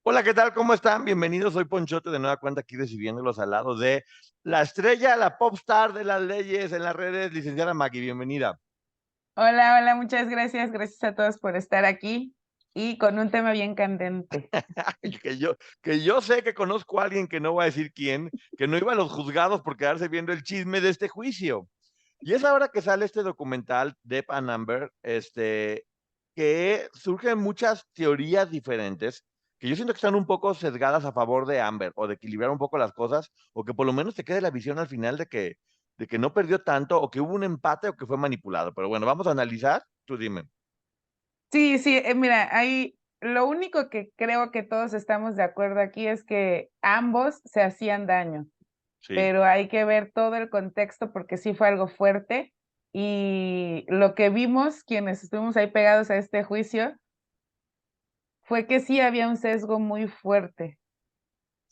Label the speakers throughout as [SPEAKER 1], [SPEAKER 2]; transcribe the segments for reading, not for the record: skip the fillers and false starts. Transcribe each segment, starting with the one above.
[SPEAKER 1] Hola, ¿qué tal? ¿Cómo están? Bienvenidos. Soy Ponchote de nueva cuenta aquí recibiéndolos al lado de la estrella, la popstar de las leyes en las redes, licenciada Maggie. Bienvenida.
[SPEAKER 2] Hola, hola, muchas gracias. Gracias a todos por estar aquí y con un tema bien candente.
[SPEAKER 1] Que yo sé que conozco a alguien que no voy a decir quién, que no iba a los juzgados por quedarse viendo el chisme de este juicio. Y es ahora que sale este documental de Pan Amber, que surgen muchas teorías diferentes, que yo siento que están un poco sesgadas a favor de Amber, o de equilibrar un poco las cosas, o que por lo menos te quede la visión al final de que no perdió tanto, o que hubo un empate, o que fue manipulado. Pero bueno, vamos a analizar, tú dime.
[SPEAKER 2] Sí, sí, mira, ahí lo único que creo que todos estamos de acuerdo aquí es que ambos se hacían daño,
[SPEAKER 1] Sí.
[SPEAKER 2] pero hay que ver todo el contexto porque sí fue algo fuerte y lo que vimos quienes estuvimos ahí pegados a este juicio fue que sí había un sesgo muy fuerte.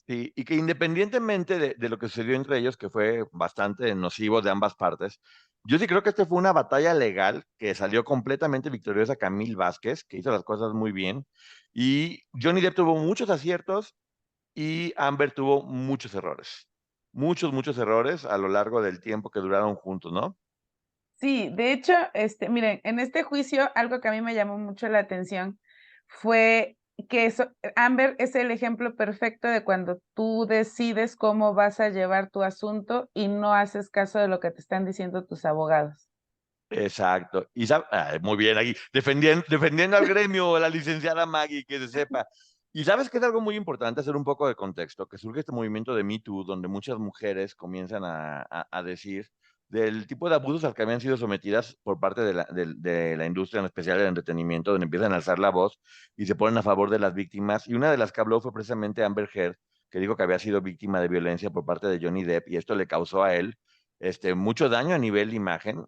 [SPEAKER 1] Sí, y que independientemente de lo que sucedió entre ellos, que fue bastante nocivo de ambas partes, yo sí creo que este fue una batalla legal que salió completamente victoriosa Camille Vázquez, que hizo las cosas muy bien, y Johnny Depp tuvo muchos aciertos y Amber tuvo muchos errores, muchos errores a lo largo del tiempo que duraron juntos, ¿no?
[SPEAKER 2] Sí, de hecho, miren, en este juicio, algo que a mí me llamó mucho la atención fue que Amber es el ejemplo perfecto de cuando tú decides cómo vas a llevar tu asunto y no haces caso de lo que te están diciendo tus abogados.
[SPEAKER 1] Exacto. Muy bien aquí, defendiendo al gremio, la licenciada Maggie, que se sepa. Y sabes que es algo muy importante hacer un poco de contexto, que surge este movimiento de Me Too, donde muchas mujeres comienzan a decir del tipo de abusos al que habían sido sometidas por parte de la industria, en especial del entretenimiento, donde empiezan a alzar la voz y se ponen a favor de las víctimas. Y una de las que habló fue precisamente Amber Heard, que dijo que había sido víctima de violencia por parte de Johnny Depp, y esto le causó a él mucho daño a nivel imagen,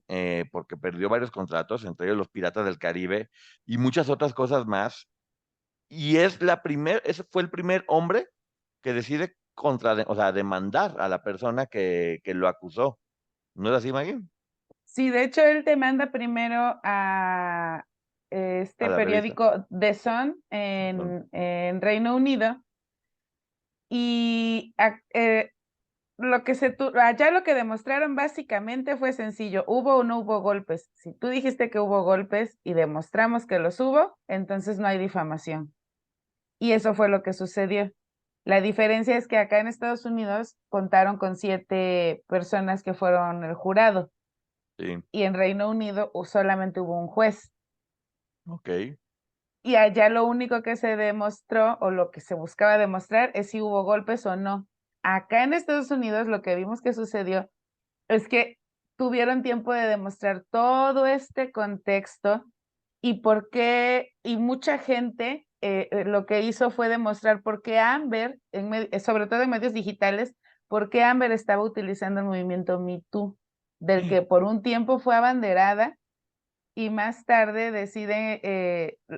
[SPEAKER 1] porque perdió varios contratos, entre ellos los Piratas del Caribe y muchas otras cosas más. Y ese fue el primer hombre que decide o sea, demandar a la persona que lo acusó. ¿No es así, Maggie?
[SPEAKER 2] Sí, de hecho, él te manda primero a
[SPEAKER 1] A
[SPEAKER 2] este
[SPEAKER 1] la revista.
[SPEAKER 2] periódico The Sun
[SPEAKER 1] Son-
[SPEAKER 2] en Reino Unido y allá lo que demostraron básicamente fue sencillo, ¿hubo o no hubo golpes? Si tú dijiste que hubo golpes y demostramos que los hubo, entonces no hay difamación. Y eso fue lo que sucedió. La diferencia es que acá en Estados Unidos contaron con 7 personas que fueron el jurado
[SPEAKER 1] Sí,
[SPEAKER 2] y en Reino Unido solamente hubo un juez.
[SPEAKER 1] ok.
[SPEAKER 2] Y allá lo único que se demostró o lo que se buscaba demostrar es si hubo golpes o no. Acá en Estados Unidos lo que vimos que sucedió es que tuvieron tiempo de demostrar todo este contexto y por qué, y mucha gente lo que hizo fue demostrar por qué Amber, sobre todo en medios digitales, por qué Amber estaba utilizando el movimiento Me Too, del que por un tiempo fue abanderada y más tarde deciden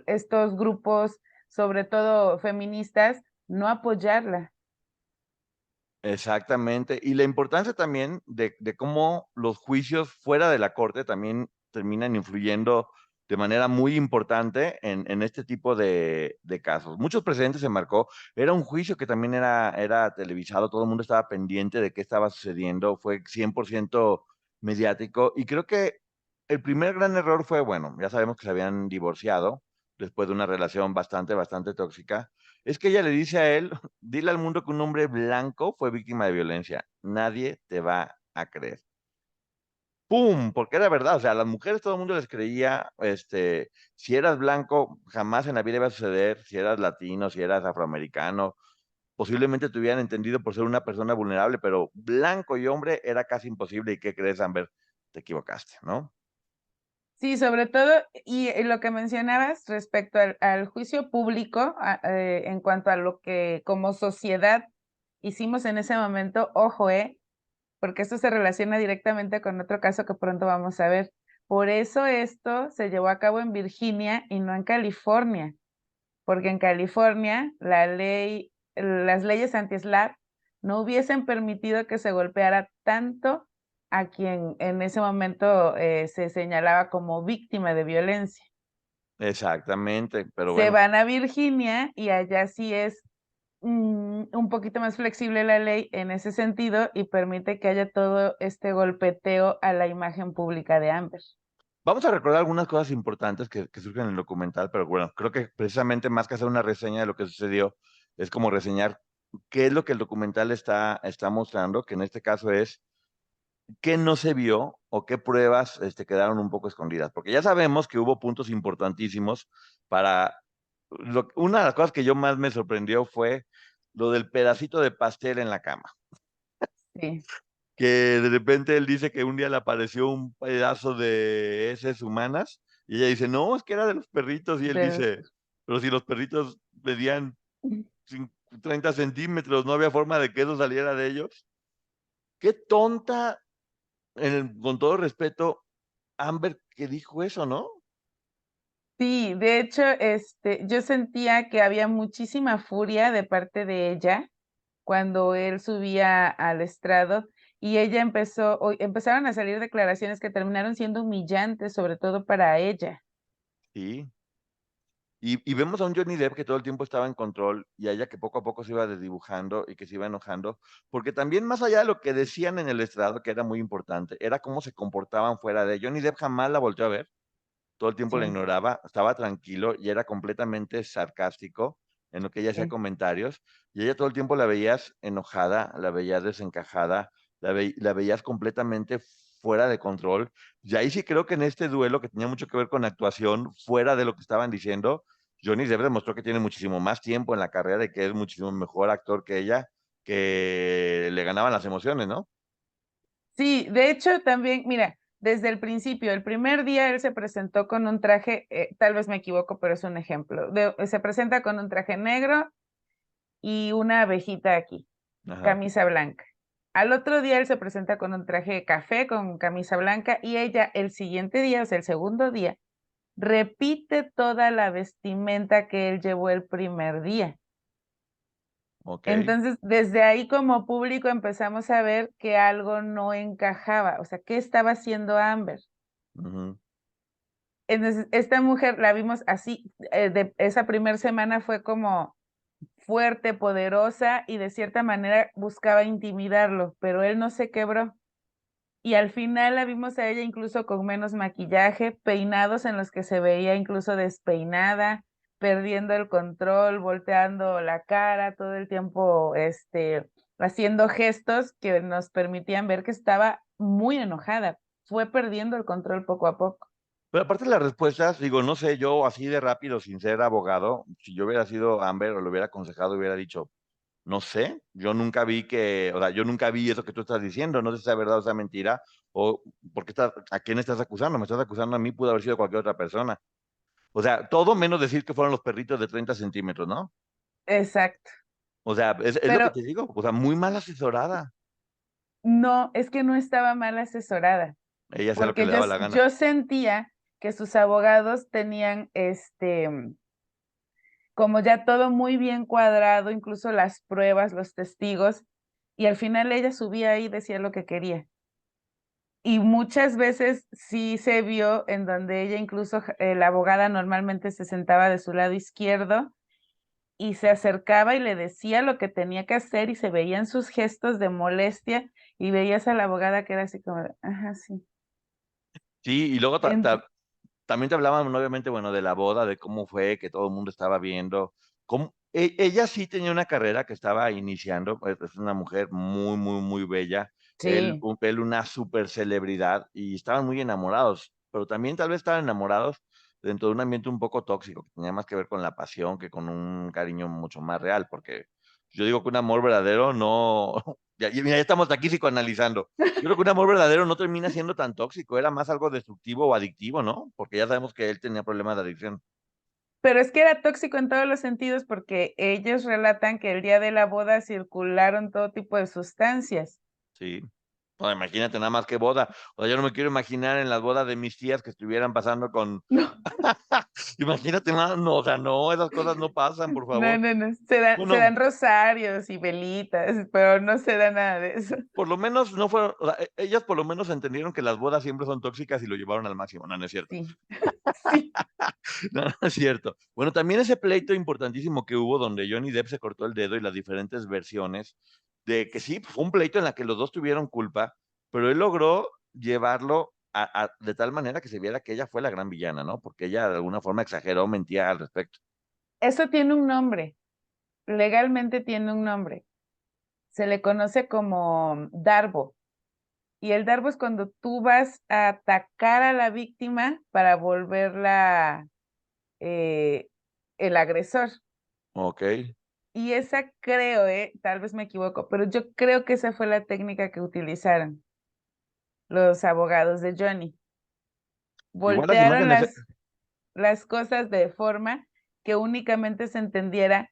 [SPEAKER 2] estos grupos, sobre todo feministas, no apoyarla.
[SPEAKER 1] Exactamente. Y la importancia también de cómo los juicios fuera de la corte también terminan influyendo de manera muy importante en este tipo de casos. Muchos precedentes se marcó. Era un juicio que también era televisado, todo el mundo estaba pendiente de qué estaba sucediendo, fue 100% mediático. Y creo que el primer gran error fue, bueno, ya sabemos que se habían divorciado después de una relación bastante tóxica. Es que ella le dice a él, dile al mundo que un hombre blanco fue víctima de violencia. Nadie te va a creer. ¡Pum! Porque era verdad. O sea, a las mujeres todo el mundo les creía, si eras blanco, jamás en la vida iba a suceder. Si eras latino, si eras afroamericano, posiblemente te hubieran entendido por ser una persona vulnerable, pero blanco y hombre era casi imposible. ¿Y qué crees, Amber? Te equivocaste, ¿no?
[SPEAKER 2] Sí, sobre todo, y lo que mencionabas respecto al juicio público, en cuanto a lo que como sociedad hicimos en ese momento, ojo, porque esto se relaciona directamente con otro caso que pronto vamos a ver. Por eso esto se llevó a cabo en Virginia y no en California, porque en California las leyes anti-SLAPP no hubiesen permitido que se golpeara tanto a quien en ese momento se señalaba como víctima de violencia.
[SPEAKER 1] Exactamente, pero
[SPEAKER 2] Se
[SPEAKER 1] bueno.
[SPEAKER 2] van a Virginia y allá sí es un poquito más flexible la ley en ese sentido y permite que haya todo este golpeteo a la imagen pública de Amber.
[SPEAKER 1] Vamos a recordar algunas cosas importantes que surgen en el documental, pero bueno, creo que precisamente más que hacer una reseña de lo que sucedió, es como reseñar qué es lo que el documental está mostrando, que en este caso es qué no se vio o qué pruebas quedaron un poco escondidas, porque ya sabemos que hubo puntos importantísimos para... una de las cosas que yo más me sorprendió fue lo del pedacito de pastel en la cama,
[SPEAKER 2] Sí,
[SPEAKER 1] que de repente él dice que un día le apareció un pedazo de heces humanas y ella dice, no, es que era de los perritos y él
[SPEAKER 2] de-
[SPEAKER 1] dice, pero si los perritos medían 30 centímetros, no había forma de que eso saliera de ellos. Qué tonta, con todo respeto, Amber que dijo eso, ¿no?
[SPEAKER 2] sí, de hecho, yo sentía que había muchísima furia de parte de ella cuando él subía al estrado y ella empezaron a salir declaraciones que terminaron siendo humillantes, sobre todo para ella.
[SPEAKER 1] Sí. Y vemos a un Johnny Depp que todo el tiempo estaba en control y a ella que poco a poco se iba desdibujando y que se iba enojando, porque también más allá de lo que decían en el estrado, que era muy importante, era cómo se comportaban fuera de. Johnny Depp jamás la volteó a ver, todo el tiempo la
[SPEAKER 2] Sí,
[SPEAKER 1] ignoraba, estaba tranquilo y era completamente sarcástico en lo que ella hacía
[SPEAKER 2] sí.
[SPEAKER 1] comentarios, y ella todo el tiempo la veías enojada, la veías desencajada, la veías completamente fuera de control. Y ahí sí creo que en este duelo, que tenía mucho que ver con actuación, fuera de lo que estaban diciendo, Johnny Depp demostró que tiene muchísimo más tiempo en la carrera y que es muchísimo mejor actor que ella, que le ganaban las emociones, ¿no?
[SPEAKER 2] Sí, de hecho también, mira, desde el principio, el primer día él se presentó con un traje, tal vez me equivoco, pero es un ejemplo, se presenta con un traje negro y una abejita aquí,
[SPEAKER 1] Ajá,
[SPEAKER 2] camisa blanca. Al otro día él se presenta con un traje café, con camisa blanca, y ella el siguiente día, o sea, el segundo día, repite toda la vestimenta que él llevó el primer día.
[SPEAKER 1] ok.
[SPEAKER 2] Entonces, desde ahí como público empezamos a ver que algo no encajaba, o sea, ¿qué estaba haciendo Amber?
[SPEAKER 1] Ujú.
[SPEAKER 2] Entonces, esta mujer la vimos así, de esa primera semana fue como fuerte, poderosa y de cierta manera buscaba intimidarlo, pero él no se quebró. Y al final la vimos a ella incluso con menos maquillaje, peinados en los que se veía incluso despeinada, perdiendo el control, volteando la cara, todo el tiempo, haciendo gestos que nos permitían ver que estaba muy enojada. Fue perdiendo el control poco a poco.
[SPEAKER 1] Pero aparte de las respuestas, digo, no sé, yo así de rápido, sin ser abogado, si yo hubiera sido Amber o lo hubiera aconsejado, hubiera dicho, no sé, yo nunca vi que, o sea, yo nunca vi eso que tú estás diciendo, no sé si es verdad o sea mentira, o ¿por qué a quién estás acusando? Me estás acusando a mí, pudo haber sido cualquier otra persona. O sea, todo menos decir que fueron los perritos de 30 centímetros, ¿no?
[SPEAKER 2] Exacto.
[SPEAKER 1] O sea, es lo que
[SPEAKER 2] Pero
[SPEAKER 1] te digo, o sea, muy mal asesorada.
[SPEAKER 2] no, es que no estaba mal asesorada,
[SPEAKER 1] Ella hacía lo que
[SPEAKER 2] porque
[SPEAKER 1] le daba la gana.
[SPEAKER 2] yo sentía que sus abogados tenían como ya todo muy bien cuadrado, incluso las pruebas, los testigos, y al final ella subía ahí y decía lo que quería. Y muchas veces sí se vio en donde ella incluso, la abogada normalmente se sentaba de su lado izquierdo y se acercaba y le decía lo que tenía que hacer y se veían sus gestos de molestia y veías a la abogada que era así como, de, ajá, sí.
[SPEAKER 1] Sí, y luego
[SPEAKER 2] Ent-
[SPEAKER 1] también te hablaban, obviamente, bueno, de la boda, de cómo fue, que todo el mundo estaba viendo. Ella sí tenía una carrera que estaba iniciando, es una mujer muy, muy, muy bella.
[SPEAKER 2] sí,
[SPEAKER 1] Él una super celebridad y estaban muy enamorados, pero también tal vez estaban enamorados dentro de un ambiente un poco tóxico, que tenía más que ver con la pasión que con un cariño mucho más real, porque yo digo que un amor verdadero no, mira, ya estamos aquí psicoanalizando. Yo creo que un amor verdadero no termina siendo tan tóxico, era más algo destructivo o adictivo, ¿no? Porque ya sabemos que él tenía problemas de adicción.
[SPEAKER 2] pero es que era tóxico en todos los sentidos porque ellos relatan que el día de la boda circularon todo tipo de sustancias.
[SPEAKER 1] Sí. No, imagínate nada más que boda. O sea, yo no me quiero imaginar en las bodas de mis tías que estuvieran pasando con.
[SPEAKER 2] No,
[SPEAKER 1] Imagínate nada, no, o sea, no, esas cosas no pasan, por
[SPEAKER 2] no,
[SPEAKER 1] favor.
[SPEAKER 2] no, no. Se
[SPEAKER 1] Bueno,
[SPEAKER 2] dan rosarios y velitas, pero no se da nada de eso.
[SPEAKER 1] por lo menos no fueron, o sea, ellas por lo menos entendieron que las bodas siempre son tóxicas y lo llevaron al máximo. No, no es cierto.
[SPEAKER 2] Sí, sí,
[SPEAKER 1] No, no es cierto. Bueno, también ese pleito importantísimo que hubo donde Johnny Depp se cortó el dedo y las diferentes versiones de que sí, fue un pleito en la que los dos tuvieron culpa, pero él logró llevarlo de tal manera que se viera que ella fue la gran villana, ¿no? Porque ella de alguna forma exageró, mentía al respecto.
[SPEAKER 2] eso tiene un nombre, legalmente tiene un nombre. Se le conoce como darbo. Y el darbo es cuando tú vas a atacar a la víctima para volverla eh, el agresor.
[SPEAKER 1] Ok.
[SPEAKER 2] Y esa creo, tal vez me equivoco, pero yo creo que esa fue la técnica que utilizaron los abogados de Johnny.
[SPEAKER 1] Igual las
[SPEAKER 2] Voltearon
[SPEAKER 1] imágenes,
[SPEAKER 2] las cosas de forma que únicamente se entendiera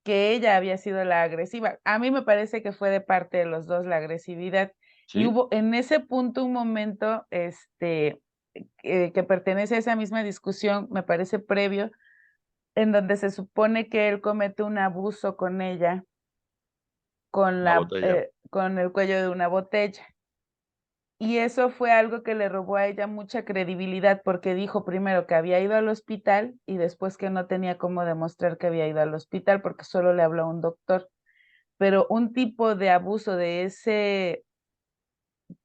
[SPEAKER 2] que ella había sido la agresiva. A mí me parece que fue de parte de los dos la agresividad. Y
[SPEAKER 1] ¿sí?
[SPEAKER 2] hubo en ese punto un momento que pertenece a esa misma discusión, me parece previo, en donde se supone que él comete un abuso con ella,
[SPEAKER 1] La botella.
[SPEAKER 2] con el cuello de una botella. Y eso fue algo que le robó a ella mucha credibilidad, porque dijo primero que había ido al hospital y después que no tenía cómo demostrar que había ido al hospital porque solo le habló a un doctor. Pero un tipo de abuso de ese,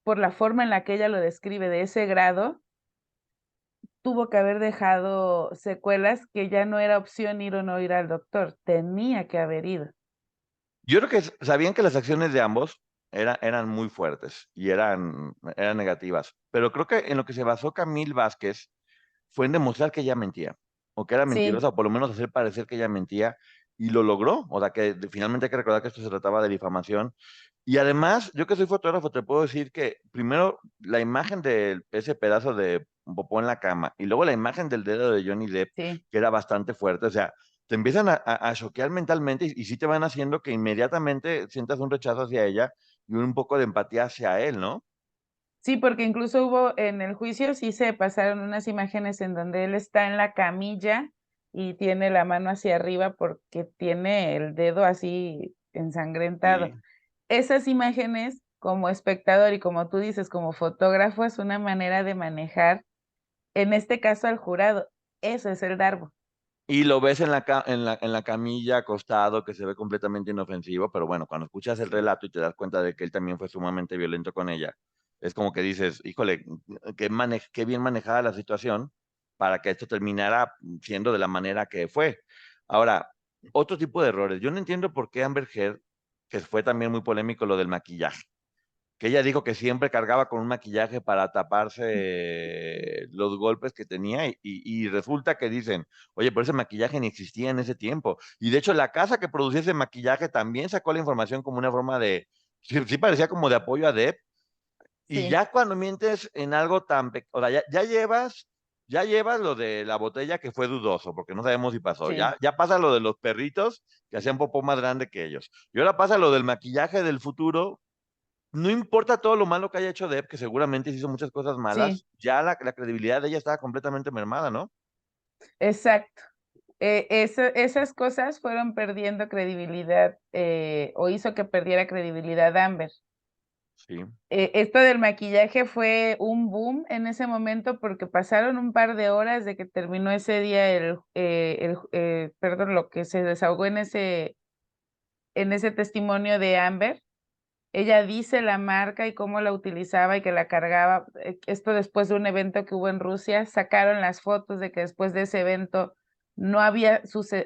[SPEAKER 2] por la forma en la que ella lo describe, de ese grado, tuvo que haber dejado secuelas que ya no era opción ir o no ir al doctor, tenía que haber ido.
[SPEAKER 1] Yo creo que sabían que las acciones de ambos eran muy fuertes y eran negativas, pero creo que en lo que se basó Camil Vázquez fue en demostrar que ella mentía, o que era
[SPEAKER 2] Sí,
[SPEAKER 1] mentirosa, o por lo menos hacer parecer que ella mentía, y lo logró. O sea, que finalmente hay que recordar que esto se trataba de difamación. Y además, yo que soy fotógrafo, te puedo decir que primero la imagen de ese pedazo de popó en la cama, y luego la imagen del dedo de Johnny Depp,
[SPEAKER 2] sí.
[SPEAKER 1] que era bastante fuerte, o sea, te empiezan a choquear mentalmente y sí te van haciendo que inmediatamente sientas un rechazo hacia ella y un poco de empatía hacia él, ¿no?
[SPEAKER 2] Sí, porque incluso hubo en el juicio, sí se pasaron unas imágenes en donde él está en la camilla y tiene la mano hacia arriba porque tiene el dedo así ensangrentado.
[SPEAKER 1] Sí.
[SPEAKER 2] Esas imágenes, como espectador y como tú dices, como fotógrafo, es una manera de manejar, en este caso al jurado. Eso es el darbo.
[SPEAKER 1] Y lo ves en la camilla acostado, que se ve completamente inofensivo, pero bueno, cuando escuchas el
[SPEAKER 2] Sí,
[SPEAKER 1] relato y te das cuenta de que él también fue sumamente violento con ella, es como que dices, híjole, qué bien manejada la situación para que esto terminara siendo de la manera que fue. Ahora, otro tipo de errores. Yo no entiendo por qué Amber Heard, que fue también muy polémico lo del maquillaje, que ella dijo que siempre cargaba con un maquillaje para taparse los golpes que tenía y resulta que dicen, oye, pero ese maquillaje ni existía en ese tiempo. Y de hecho la casa que producía ese maquillaje también sacó la información como una forma de, sí, sí parecía como de apoyo a Depp. Y
[SPEAKER 2] sí,
[SPEAKER 1] ya cuando mientes en algo tan, o sea, ya llevas lo de la botella que fue dudoso, porque no sabemos si pasó.
[SPEAKER 2] sí.
[SPEAKER 1] Ya pasa lo de los perritos que hacían popó más grande que ellos. Y ahora pasa lo del maquillaje del futuro. No importa todo lo malo que haya hecho Depp, que seguramente hizo muchas cosas
[SPEAKER 2] Sí,
[SPEAKER 1] malas, ya la credibilidad de ella estaba completamente mermada, ¿no?
[SPEAKER 2] exacto. Esas cosas fueron perdiendo credibilidad o hizo que perdiera credibilidad Amber.
[SPEAKER 1] Sí.
[SPEAKER 2] Esto del maquillaje fue un boom en ese momento porque pasaron un par de horas de que terminó ese día perdón, lo que se desahogó en ese testimonio de Amber. Ella dice la marca y cómo la utilizaba y que la cargaba. Esto después de un evento que hubo en Rusia, sacaron las fotos de que después de ese evento no había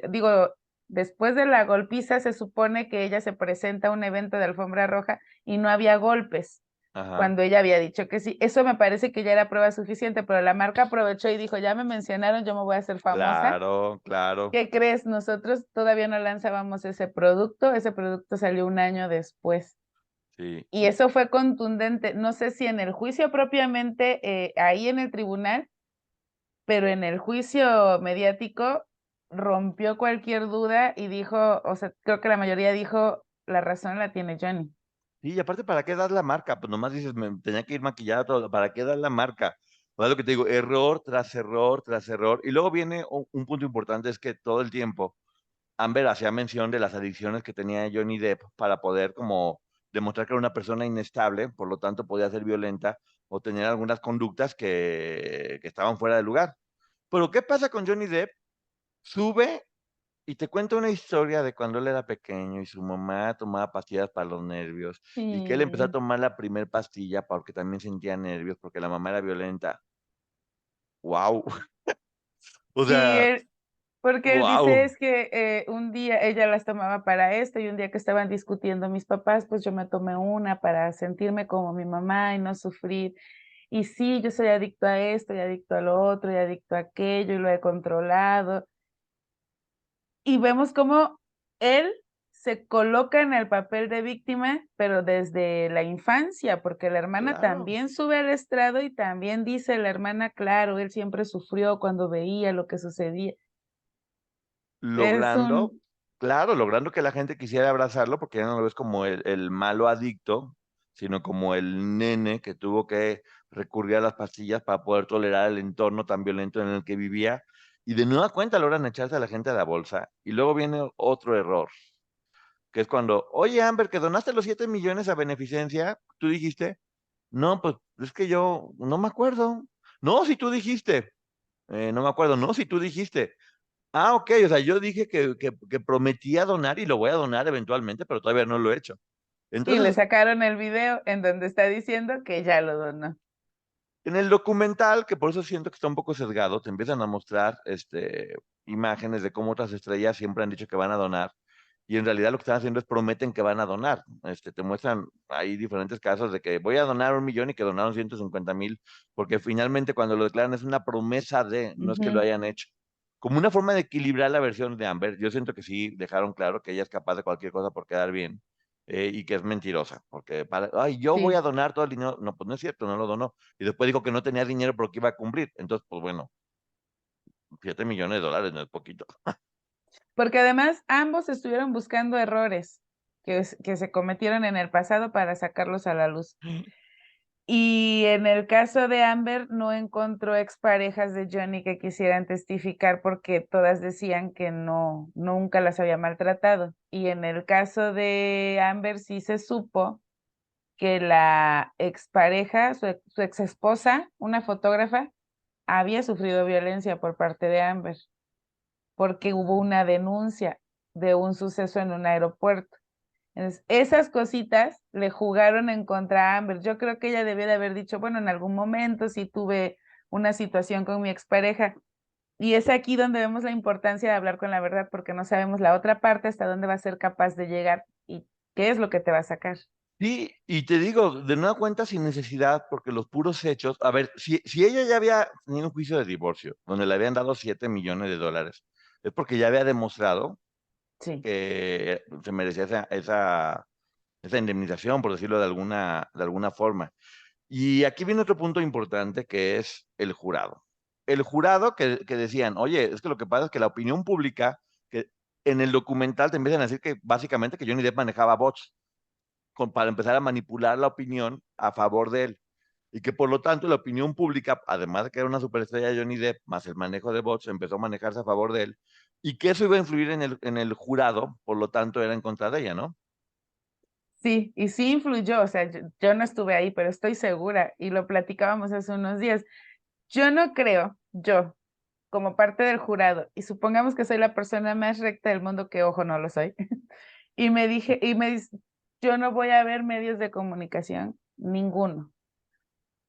[SPEAKER 2] digo, después de la golpiza se supone que ella se presenta a un evento de alfombra roja y no había golpes
[SPEAKER 1] Ajá.
[SPEAKER 2] cuando ella había dicho que sí. Eso me parece que ya era prueba suficiente, pero la marca aprovechó y dijo, ya me mencionaron, yo me voy a hacer famosa.
[SPEAKER 1] Claro, claro.
[SPEAKER 2] ¿Qué crees? Nosotros todavía no lanzábamos ese producto salió un año después.
[SPEAKER 1] Sí.
[SPEAKER 2] Y eso fue contundente. No sé si en el juicio propiamente, ahí en el tribunal, pero en el juicio mediático rompió cualquier duda y dijo, o sea, creo que la mayoría dijo, la razón la tiene Johnny.
[SPEAKER 1] Sí, y aparte, ¿para qué das la marca? Pues nomás dices, me tenía que ir maquillada todo, ¿para qué das la marca? Pues es lo que te digo, error tras error tras error. Y luego viene un punto importante, es que todo el tiempo Amber hacía mención de las adicciones que tenía Johnny Depp para poder como demostrar que era una persona inestable, por lo tanto podía ser violenta o tener algunas conductas que estaban fuera de lugar. Pero ¿qué pasa con Johnny Depp? Sube y te cuenta una historia de cuando él era pequeño y su mamá tomaba pastillas para los nervios y que él empezó a
[SPEAKER 2] Sí,
[SPEAKER 1] tomar la primer pastilla porque también sentía nervios porque la mamá era violenta. ¡Wow! O
[SPEAKER 2] sí,
[SPEAKER 1] sea,
[SPEAKER 2] porque él dice
[SPEAKER 1] ¡wow!
[SPEAKER 2] es que un día ella las tomaba para esto y un día que estaban discutiendo mis papás, pues yo me tomé una para sentirme como mi mamá y no sufrir. Y sí, yo soy adicto a esto y adicto a lo otro y adicto a aquello y lo he controlado. Y vemos cómo él se coloca en el papel de víctima, pero desde la infancia, porque la hermana
[SPEAKER 1] Claro.
[SPEAKER 2] también sube al estrado y también dice la hermana, claro, él siempre sufrió cuando veía lo que sucedía. Es
[SPEAKER 1] Logrando,
[SPEAKER 2] un,
[SPEAKER 1] claro, logrando que la gente quisiera abrazarlo porque ya no lo ves como el malo adicto, sino como el nene que tuvo que recurrir a las pastillas para poder tolerar el entorno tan violento en el que vivía. Y de nueva cuenta logran echarse a la gente a la bolsa. Y luego viene otro error, que es cuando, oye, Amber, que donaste los 7 millones a beneficencia, tú dijiste, no, pues es que yo no me acuerdo. No, si tú dijiste, no me acuerdo, no, si tú dijiste. Ah, ok, o sea, yo dije que prometía donar y lo voy a donar eventualmente, pero todavía no lo he hecho.
[SPEAKER 2] y le
[SPEAKER 1] Entonces,
[SPEAKER 2] sacaron el video en donde está diciendo que ya lo donó.
[SPEAKER 1] en el documental, que por eso siento que está un poco sesgado, te empiezan a mostrar imágenes de cómo otras estrellas siempre han dicho que van a donar y en realidad lo que están haciendo es prometen que van a donar. Te muestran ahí diferentes casos de que voy a donar 1 millón y que donaron 150,000, porque finalmente cuando lo declaran es una promesa de, no es que lo
[SPEAKER 2] Ujú.
[SPEAKER 1] hayan hecho. Como una forma de equilibrar la versión de Amber, yo siento que sí dejaron claro que ella es capaz de cualquier cosa por quedar bien y que es mentirosa, porque para, ay, yo voy a
[SPEAKER 2] Sí,
[SPEAKER 1] donar todo el dinero. No, pues no es cierto, no lo donó. Y después dijo que no tenía dinero porque iba a cumplir. Entonces, pues bueno, 7 millones de dólares no es poquito.
[SPEAKER 2] porque además ambos estuvieron buscando errores que se cometieron en el pasado para sacarlos a la luz. Y en el caso de Amber, no encontró exparejas de Johnny que quisieran testificar porque todas decían que no, nunca las había maltratado. Y en el caso de Amber sí se supo que la expareja, su ex esposa, una fotógrafa, había sufrido violencia por parte de Amber porque hubo una denuncia de un suceso en un aeropuerto. Entonces, esas cositas le jugaron en contra a Amber. Yo creo que ella debió de haber dicho, bueno, en algún momento sí tuve una situación con mi expareja. Y es aquí donde vemos la importancia de hablar con la verdad, porque no sabemos la otra parte hasta dónde va a ser capaz de llegar y qué es lo que te va a sacar.
[SPEAKER 1] Sí, y te digo, de nueva cuenta sin necesidad, porque los puros hechos, a ver, si ella ya había tenido un juicio de divorcio, donde le habían dado 7 millones de dólares, es porque ya había demostrado
[SPEAKER 2] Sí,
[SPEAKER 1] que se merecía esa indemnización, por decirlo de alguna forma. Y aquí viene otro punto importante que es el jurado. El jurado que decían, oye, es que lo que pasa es que la opinión pública, que en el documental te empiezan a decir que básicamente que Johnny Depp manejaba bots para empezar a manipular la opinión a favor de él. Y que por lo tanto la opinión pública, además de que era una superestrella de Johnny Depp, más el manejo de bots, empezó a manejarse a favor de él. Y que eso iba a influir en el jurado, por lo tanto era en contra de ella, ¿no?
[SPEAKER 2] sí, y sí influyó, o sea, yo no estuve ahí, pero estoy segura y lo platicábamos hace unos días. Yo no creo, yo, como parte del jurado, y supongamos que soy la persona más recta del mundo, que ojo, no lo soy, y me dije, yo no voy a ver medios de comunicación, ninguno.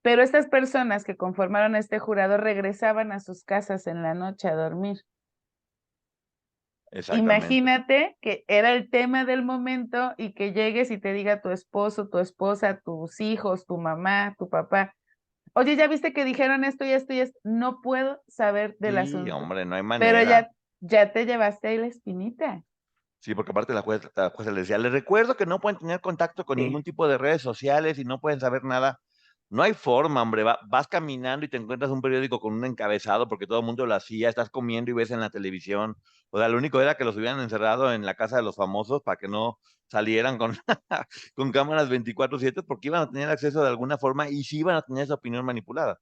[SPEAKER 2] Pero estas personas que conformaron este jurado regresaban a sus casas en la noche a dormir.
[SPEAKER 1] Exactamente.
[SPEAKER 2] Imagínate que era el tema del momento y que llegues y te diga tu esposo, tu esposa, tus hijos, tu mamá, tu papá, oye, ¿ya viste que dijeron esto y esto y esto? No puedo saber del
[SPEAKER 1] Sí,
[SPEAKER 2] asunto,
[SPEAKER 1] hombre, no hay
[SPEAKER 2] pero
[SPEAKER 1] manera.
[SPEAKER 2] ya te llevaste ahí la espinita.
[SPEAKER 1] Sí, porque aparte la jueza le decía, les recuerdo que no pueden tener contacto con ningún
[SPEAKER 2] Sí,
[SPEAKER 1] tipo de redes sociales y no pueden saber nada. No hay forma, hombre. Vas caminando y te encuentras un periódico con un encabezado porque todo el mundo lo hacía. Estás comiendo y ves en la televisión. O sea, lo único era que los hubieran encerrado en la casa de los famosos para que no salieran con, con cámaras 24/7 porque iban a tener acceso de alguna forma y sí iban a tener esa opinión manipulada.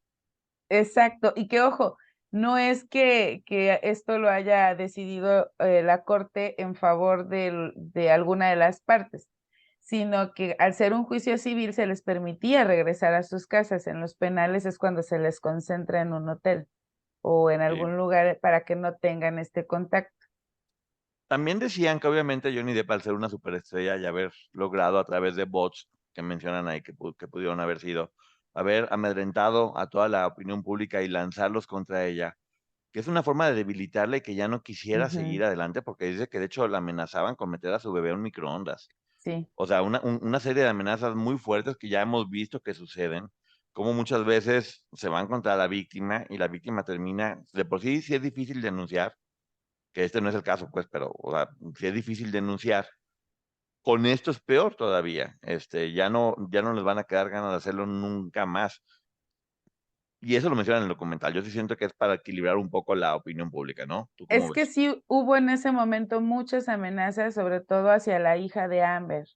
[SPEAKER 2] Exacto, y que ojo, no es que esto lo haya decidido, la corte en favor de alguna de las partes, sino que al ser un juicio civil se les permitía regresar a sus casas. En los penales es cuando se les concentra en un hotel o en
[SPEAKER 1] Sí.
[SPEAKER 2] algún lugar para que no tengan este contacto.
[SPEAKER 1] También decían que obviamente Johnny Depp, al ser una superestrella y haber logrado a través de bots que mencionan ahí que pudieron haber sido, haber amedrentado a toda la opinión pública y lanzarlos contra ella, que es una forma de debilitarla y que ya no quisiera
[SPEAKER 2] Ujú,
[SPEAKER 1] seguir adelante porque dice que de hecho la amenazaban con meter a su bebé a un microondas.
[SPEAKER 2] sí,
[SPEAKER 1] O sea, una serie de amenazas muy fuertes que ya hemos visto que suceden, como muchas veces se van contra la víctima y la víctima termina, de por sí, sí es difícil denunciar, que este no es el caso, pues, pero o sea, sí es difícil denunciar. Con esto es peor todavía. Ya no les van a quedar ganas de hacerlo nunca más. Y eso lo mencionan en el documental. Yo sí siento que es para equilibrar un poco la opinión pública, ¿no? ¿Tú cómo
[SPEAKER 2] es que
[SPEAKER 1] ves?
[SPEAKER 2] sí hubo en ese momento muchas amenazas, sobre todo hacia la hija de Amber,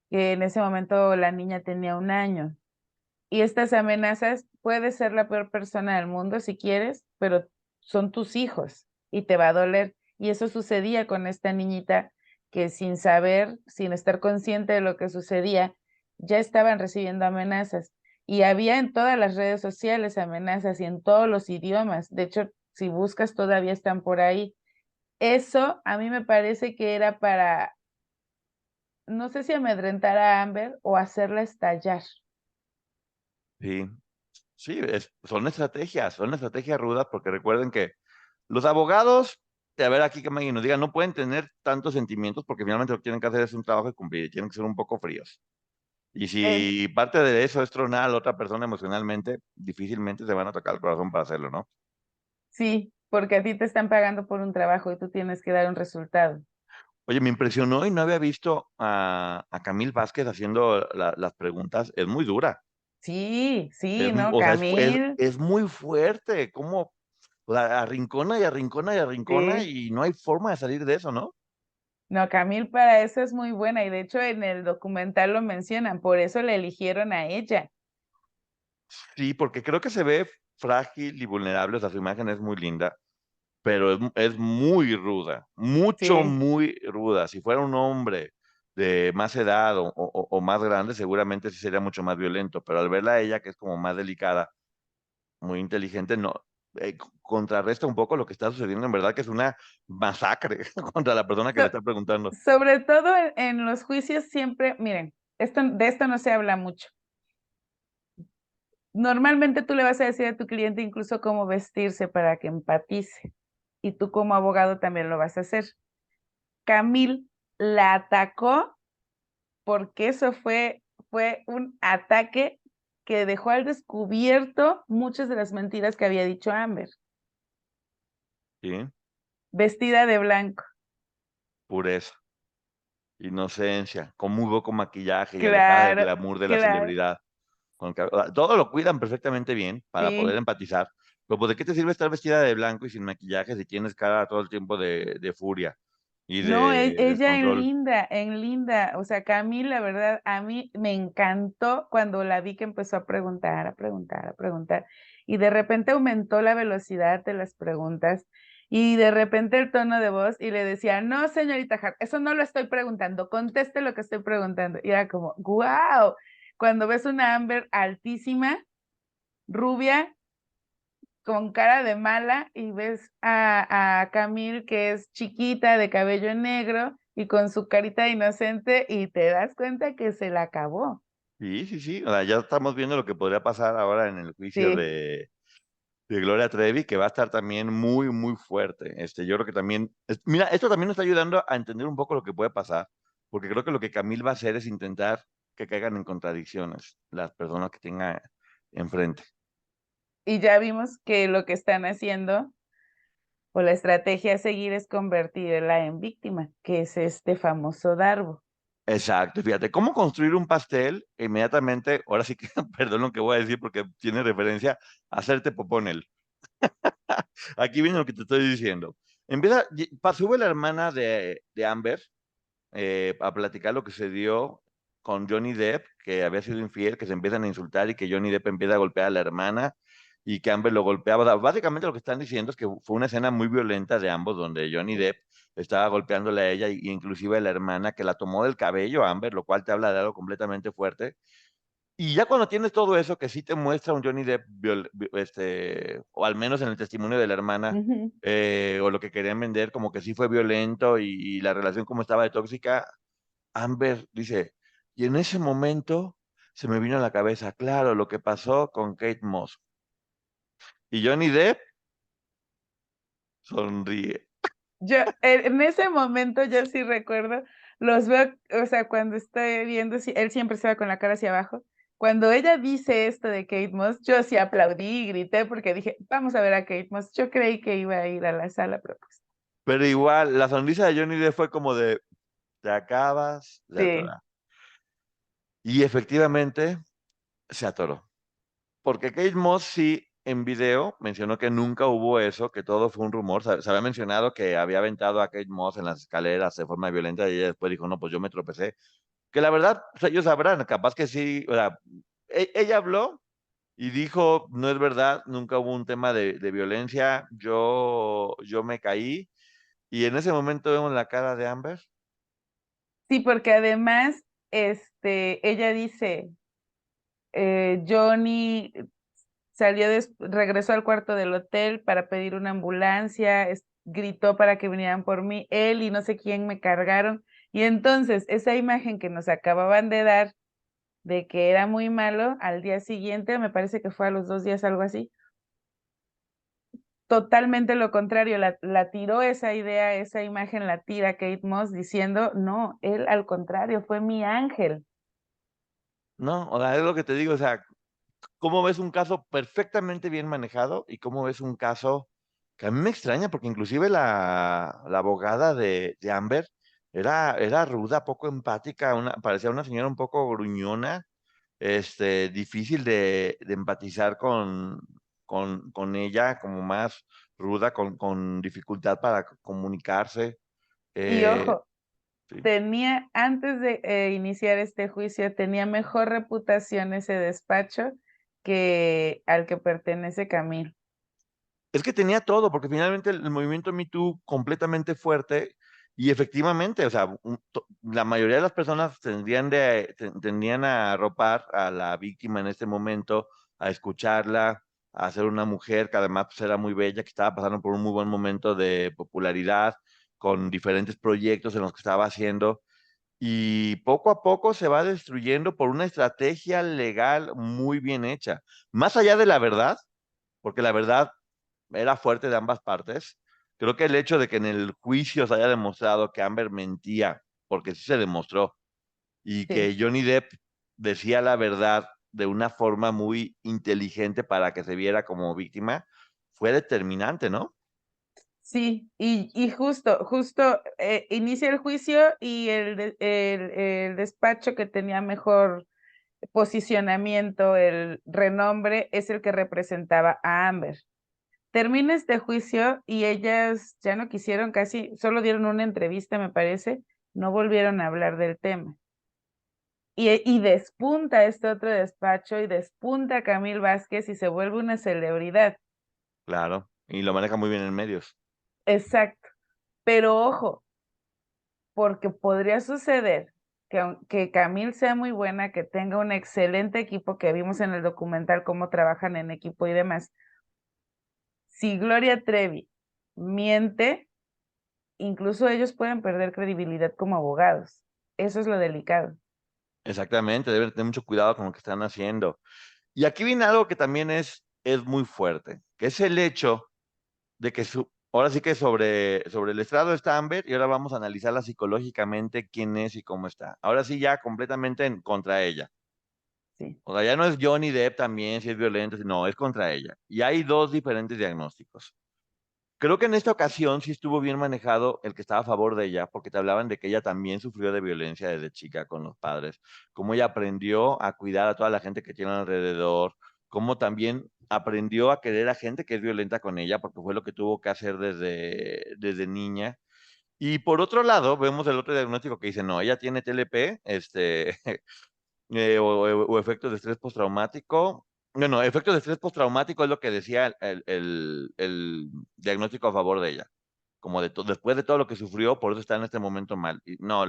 [SPEAKER 2] que en ese momento la niña tenía 1 año. Y estas amenazas, puedes ser la peor persona del mundo si quieres, pero son tus hijos y te va a doler. Y eso sucedía con esta niñita que sin saber, sin estar consciente de lo que sucedía, ya estaban recibiendo amenazas. Y había en todas las redes sociales amenazas y en todos los idiomas. De hecho, si buscas, todavía están por ahí. Eso a mí me parece que era para, no sé si amedrentar a Amber o hacerla estallar.
[SPEAKER 1] Sí, sí, son estrategias rudas porque recuerden que los abogados, a ver aquí que alguien nos diga, no pueden tener tantos sentimientos porque finalmente lo que tienen que hacer es un trabajo de cumplir y tienen que ser un poco fríos. Y
[SPEAKER 2] Eh,
[SPEAKER 1] si parte de eso es tronar a la otra persona emocionalmente, difícilmente se van a tocar el corazón para hacerlo, ¿no?
[SPEAKER 2] Sí, porque a ti te están pagando por un trabajo y tú tienes que dar un resultado.
[SPEAKER 1] Oye, me impresionó y no había visto a Camil Vázquez haciendo las preguntas. Es muy dura.
[SPEAKER 2] Sí, sí, ¿no?
[SPEAKER 1] O sea,
[SPEAKER 2] Camil,
[SPEAKER 1] es muy fuerte. Cómo la arrincona y arrincona y arrincona
[SPEAKER 2] sí.
[SPEAKER 1] y no hay forma de salir de eso, ¿no?
[SPEAKER 2] No, Camil para eso es muy buena y de hecho en el documental lo mencionan, por eso le eligieron a ella.
[SPEAKER 1] Sí, porque creo que se ve frágil y vulnerable. O sea, su imagen es muy linda, pero es muy ruda. Mucho,
[SPEAKER 2] Sí.
[SPEAKER 1] muy ruda. Si fuera un hombre de más edad o más grande, seguramente sí sería mucho más violento. Pero al verla a ella, que es como más delicada, muy inteligente, no, contrarresta un poco lo que está sucediendo, en verdad que es una masacre contra la persona que le
[SPEAKER 2] So-
[SPEAKER 1] está preguntando.
[SPEAKER 2] sobre todo en los juicios siempre, miren, de esto no se habla mucho. Normalmente tú le vas a decir a tu cliente incluso cómo vestirse para que empatice y tú como abogado también lo vas a hacer. Camil la atacó porque eso fue un ataque que dejó al descubierto muchas de las mentiras que había dicho Amber,
[SPEAKER 1] ¿Sí?
[SPEAKER 2] vestida de blanco.
[SPEAKER 1] Pureza, inocencia, con muy poco maquillaje y alejada del
[SPEAKER 2] Claro,
[SPEAKER 1] glamour de la
[SPEAKER 2] claro,
[SPEAKER 1] celebridad. Todo lo cuidan perfectamente bien para poder
[SPEAKER 2] sí.
[SPEAKER 1] empatizar. Pero pues, ¿de qué te sirve estar vestida de blanco y sin maquillaje si tienes cara todo el tiempo de furia y
[SPEAKER 2] No,
[SPEAKER 1] de
[SPEAKER 2] ella
[SPEAKER 1] descontrol?
[SPEAKER 2] En Linda, o sea, Camila, la verdad, a mí me encantó cuando la vi que empezó a preguntar, a preguntar, a preguntar, y de repente aumentó la velocidad de las preguntas, y de repente el tono de voz, y le decía, no, señorita Hart, eso no lo estoy preguntando, conteste lo que estoy preguntando, y era como, wow, cuando ves una Amber altísima, rubia, con cara de mala y ves a Camille que es chiquita, de cabello negro y con su carita inocente y te das cuenta que se la acabó.
[SPEAKER 1] Sí, sí, sí. O sea, ya estamos viendo lo que podría pasar ahora en el juicio
[SPEAKER 2] Sí,
[SPEAKER 1] de Gloria Trevi, que va a estar también muy, muy fuerte. Yo creo que también, mira, esto también nos está ayudando a entender un poco lo que puede pasar, porque creo que lo que Camil va a hacer es intentar que caigan en contradicciones las personas que tenga enfrente.
[SPEAKER 2] y ya vimos que lo que están haciendo o la estrategia a seguir es convertirla en víctima, que es este famoso Darbo.
[SPEAKER 1] Exacto, fíjate, ¿cómo construir un pastel? Inmediatamente, ahora sí que, perdón lo que voy a decir porque tiene referencia, hacerte popó en él. Aquí viene lo que te estoy diciendo. Sube la hermana de Amber a platicar lo que se dio con Johnny Depp, que había sido infiel, que se empiezan a insultar y que Johnny Depp empieza a golpear a la hermana y que Amber lo golpeaba. O sea, básicamente lo que están diciendo es que fue una escena muy violenta de ambos, donde Johnny Depp estaba golpeándole a ella y inclusive a la hermana que la tomó del cabello a Amber, lo cual te habla de algo completamente fuerte. Y ya cuando tienes todo eso, que sí te muestra un Johnny Depp, o al menos en el testimonio de la hermana,
[SPEAKER 2] Ujú.
[SPEAKER 1] o lo que querían vender, como que sí fue violento y la relación como estaba de tóxica, Amber dice, y en ese momento se me vino a la cabeza, claro, lo que pasó con Kate Moss. Y Johnny Depp sonríe.
[SPEAKER 2] Yo, en ese momento yo sí recuerdo, los veo, o sea, cuando estoy viendo, él siempre se va con la cara hacia abajo. Cuando ella dice esto de Kate Moss, yo sí aplaudí y grité porque dije, vamos a ver a Kate Moss. Yo creí que iba a ir a la sala, pero pues,
[SPEAKER 1] Pero igual, la sonrisa de Johnny Depp fue como de, te acabas de
[SPEAKER 2] sí,
[SPEAKER 1] atorar. Y efectivamente se atoró. Porque Kate Moss sí en video mencionó que nunca hubo eso, que todo fue un rumor. Se había mencionado que había aventado a Kate Moss en las escaleras de forma violenta y ella después dijo, no, pues yo me tropecé. Que la verdad, o sea, ellos sabrán, capaz que sí, o sea, ella habló y dijo, no es verdad, nunca hubo un tema de violencia, yo me caí y en ese momento vemos la cara de Amber.
[SPEAKER 2] sí, porque además, ella dice, Johnny regresó al cuarto del hotel para pedir una ambulancia, gritó para que vinieran por mí, él y no sé quién me cargaron. Y entonces esa imagen que nos acababan de dar de que era muy malo, al día siguiente, me parece que fue a los 2 días, algo así, totalmente lo contrario, la tiró esa idea, esa imagen la tira Kate Moss diciendo, no, él al contrario, fue mi ángel.
[SPEAKER 1] No, o sea, es lo que te digo, o sea, cómo ves un caso perfectamente bien manejado y cómo ves un caso que a mí me extraña, porque inclusive la abogada de Amber era ruda, poco empática, parecía una señora un poco gruñona, difícil de empatizar con ella, como más ruda, con dificultad para comunicarse.
[SPEAKER 2] Y
[SPEAKER 1] eh,
[SPEAKER 2] ojo,
[SPEAKER 1] sí.
[SPEAKER 2] tenía, antes de iniciar este juicio, tenía mejor reputación ese despacho que al que pertenece Camil.
[SPEAKER 1] Es que tenía todo, porque finalmente el movimiento Me Too completamente fuerte y efectivamente, o sea, la mayoría de las personas tendrían a arropar a la víctima en este momento, a escucharla, a ser una mujer que además pues, era muy bella, que estaba pasando por un muy buen momento de popularidad, con diferentes proyectos en los que estaba haciendo, y poco a poco se va destruyendo por una estrategia legal muy bien hecha. Más allá de la verdad, porque la verdad era fuerte de ambas partes. Creo que el hecho de que en el juicio se haya demostrado que Amber mentía, porque sí se demostró, y
[SPEAKER 2] Sí.
[SPEAKER 1] que Johnny Depp decía la verdad de una forma muy inteligente para que se viera como víctima, fue determinante, ¿no?
[SPEAKER 2] Sí, y justo inicia el juicio y el despacho que tenía mejor posicionamiento, el renombre, es el que representaba a Amber. Termina este juicio y ellas ya no quisieron casi, solo dieron una entrevista, me parece, no volvieron a hablar del tema. Y despunta este otro despacho y despunta Camil Vázquez y se vuelve una celebridad.
[SPEAKER 1] Claro, y lo maneja muy bien en medios.
[SPEAKER 2] Exacto. Pero ojo, porque podría suceder que aunque Camil sea muy buena, que tenga un excelente equipo que vimos en el documental cómo trabajan en equipo y demás. Si Gloria Trevi miente, incluso ellos pueden perder credibilidad como abogados. Eso es lo delicado.
[SPEAKER 1] Exactamente, deben tener mucho cuidado con lo que están haciendo. Y aquí viene algo que también es muy fuerte, que es el hecho de que ahora sí que sobre el estrado está Amber y ahora vamos a analizarla psicológicamente quién es y cómo está. Ahora sí ya completamente contra ella.
[SPEAKER 2] Sí.
[SPEAKER 1] O sea, ya no es Johnny Depp también si es violento, no, es contra ella. Y hay dos diferentes diagnósticos. Creo que en esta ocasión sí estuvo bien manejado el que estaba a favor de ella, porque te hablaban de que ella también sufrió de violencia desde chica con los padres, cómo ella aprendió a cuidar a toda la gente que tiene alrededor, cómo también aprendió a querer a gente que es violenta con ella, porque fue lo que tuvo que hacer desde niña. Y por otro lado, vemos el otro diagnóstico que dice, no, ella tiene TLP, o efectos de estrés postraumático. Bueno, efectos de estrés postraumático es lo que decía el diagnóstico a favor de ella. Como después de todo lo que sufrió, por eso está en este momento mal. Y no,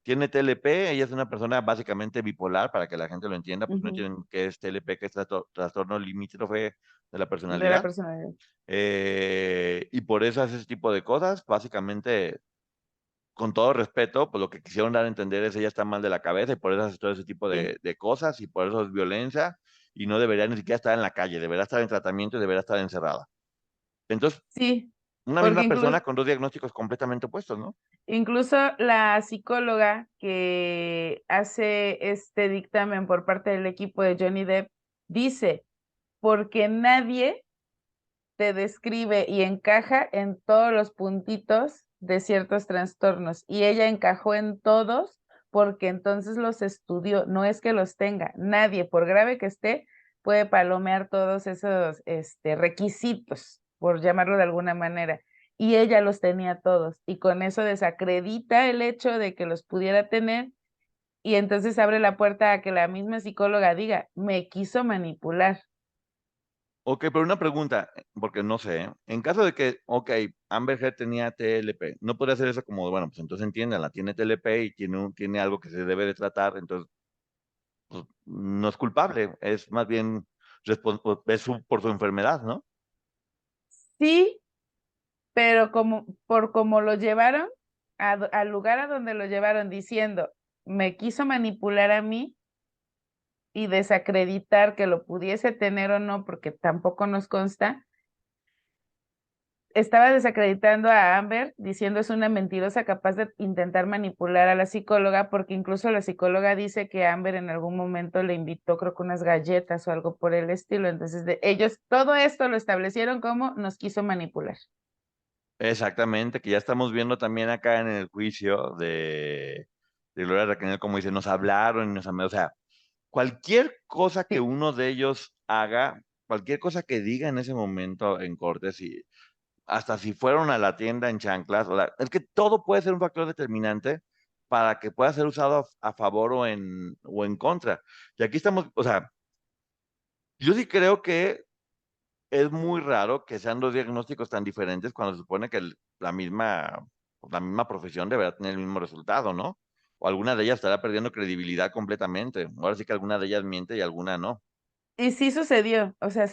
[SPEAKER 1] tiene TLP, ella es una persona básicamente bipolar, para que la gente lo entienda, porque no
[SPEAKER 2] Ujú,
[SPEAKER 1] entienden qué es TLP, que es trastorno limítrofe de la
[SPEAKER 2] de la
[SPEAKER 1] personalidad.
[SPEAKER 2] personalidad.
[SPEAKER 1] Y por eso hace ese tipo de cosas. Básicamente, con todo respeto, pues lo que quisieron dar a entender es ella está mal de la cabeza y por eso hace todo ese tipo
[SPEAKER 2] Sí,
[SPEAKER 1] de cosas y por eso es violencia y no debería ni siquiera estar en la calle, debería estar en tratamiento y debería estar encerrada. Entonces,
[SPEAKER 2] sí,
[SPEAKER 1] una
[SPEAKER 2] porque
[SPEAKER 1] misma persona con dos diagnósticos completamente opuestos, ¿no?
[SPEAKER 2] incluso la psicóloga que hace este dictamen por parte del equipo de Johnny Depp dice, porque nadie te describe y encaja en todos los puntitos de ciertos trastornos. Y ella encajó en todos porque entonces los estudió, no es que los tenga. Nadie, por grave que esté, puede palomear todos esos requisitos, por llamarlo de alguna manera. Y ella los tenía todos. Y con eso desacredita el hecho de que los pudiera tener y entonces abre la puerta a que la misma psicóloga diga, me quiso manipular.
[SPEAKER 1] Ok, pero una pregunta, porque no sé, ¿eh? En caso de que, ok, Amber Heard tenía TLP, no podría hacer eso como, bueno, pues entonces entiéndanla, tiene TLP y tiene algo que se debe de tratar, entonces pues, no es culpable, es más bien por su enfermedad, ¿no?
[SPEAKER 2] Sí, pero como por como lo llevaron al lugar a donde lo llevaron diciendo, me quiso manipular a mí y desacreditar que lo pudiese tener o no, porque tampoco nos consta, estaba desacreditando a Amber diciendo es una mentirosa capaz de intentar manipular a la psicóloga, porque incluso la psicóloga dice que Amber en algún momento le invitó, creo que unas galletas o algo por el estilo. Entonces, ellos todo esto lo establecieron como nos quiso manipular.
[SPEAKER 1] Exactamente, que ya estamos viendo también acá en el juicio de Gloria Raquel, como dice, nos hablaron y o sea, cualquier cosa que
[SPEAKER 2] Sí.
[SPEAKER 1] uno de ellos haga, cualquier cosa que diga en ese momento en corte, si, hasta si fueron a la tienda en chanclas, o es que todo puede ser un factor determinante para que pueda ser usado a favor o en contra. Y aquí estamos, o sea, yo sí creo que es muy raro que sean dos diagnósticos tan diferentes cuando se supone que la misma profesión deberá tener el mismo resultado, ¿no? O alguna de ellas estará perdiendo credibilidad completamente. Ahora sí que alguna de ellas miente y alguna no.
[SPEAKER 2] Y sí sucedió, o sea,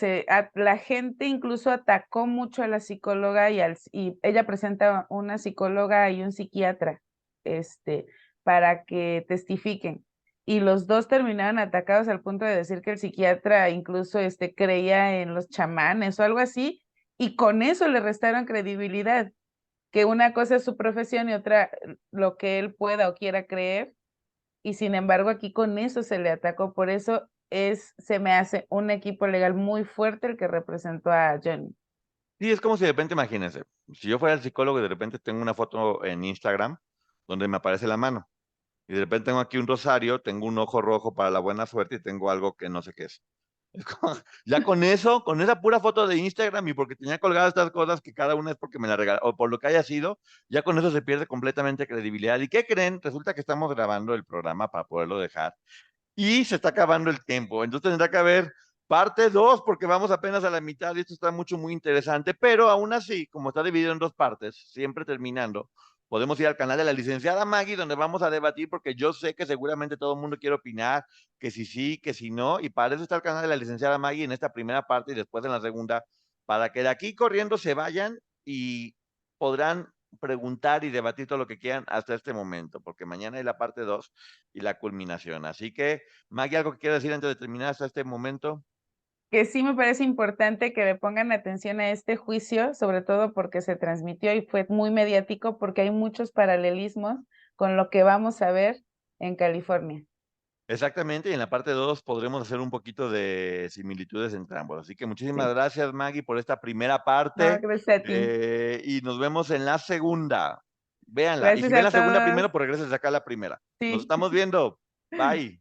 [SPEAKER 2] la gente incluso atacó mucho a la psicóloga y ella presenta una psicóloga y un psiquiatra, este, para que testifiquen. Y los dos terminaron atacados al punto de decir que el psiquiatra incluso creía en los chamanes o algo así, y con eso le restaron credibilidad, que una cosa es su profesión y otra lo que él pueda o quiera creer, y sin embargo aquí con eso se le atacó, por eso se me hace un equipo legal muy fuerte el que representó a Johnny.
[SPEAKER 1] Sí, es como si de repente, imagínense, si yo fuera el psicólogo y de repente tengo una foto en Instagram donde me aparece la mano y de repente tengo aquí un rosario, tengo un ojo rojo para la buena suerte y tengo algo que no sé qué es. Es como- ya con eso, con esa pura foto de Instagram y porque tenía colgadas estas cosas que cada una es porque me la regaló o por lo que haya sido, ya con eso se pierde completamente credibilidad. ¿Y qué creen? Resulta que estamos grabando el programa para poderlo dejar y se está acabando el tiempo. Entonces tendrá que haber parte 2 porque vamos apenas a la mitad y esto está muy interesante, pero aún así, como está dividido en dos partes, siempre terminando, podemos ir al canal de la licenciada Maggie donde vamos a debatir porque yo sé que seguramente todo el mundo quiere opinar, que si sí, que si no, y para eso está el canal de la licenciada Maggie en esta primera parte y después en la segunda, para que de aquí corriendo se vayan y podrán preguntar y debatir todo lo que quieran hasta este momento, porque mañana hay la parte 2 y la culminación. Así que Maggie, ¿algo que quiera decir antes de terminar hasta este momento?
[SPEAKER 2] Que sí me parece importante que le pongan atención a este juicio, sobre todo porque se transmitió y fue muy mediático, porque hay muchos paralelismos con lo que vamos a ver en California.
[SPEAKER 1] Exactamente, y en la parte 2 podremos hacer un poquito de similitudes entre ambos. Así que muchísimas
[SPEAKER 2] Sí,
[SPEAKER 1] gracias, Maggie, por esta primera
[SPEAKER 2] no,
[SPEAKER 1] parte,
[SPEAKER 2] gracias a ti.
[SPEAKER 1] y nos vemos en la segunda. Véanla. Y si
[SPEAKER 2] Gracias
[SPEAKER 1] ven
[SPEAKER 2] a
[SPEAKER 1] la segunda
[SPEAKER 2] todos.
[SPEAKER 1] primero, pues regresen acá a la primera. Nos
[SPEAKER 2] Sí,
[SPEAKER 1] estamos viendo. Bye.
[SPEAKER 2] bye.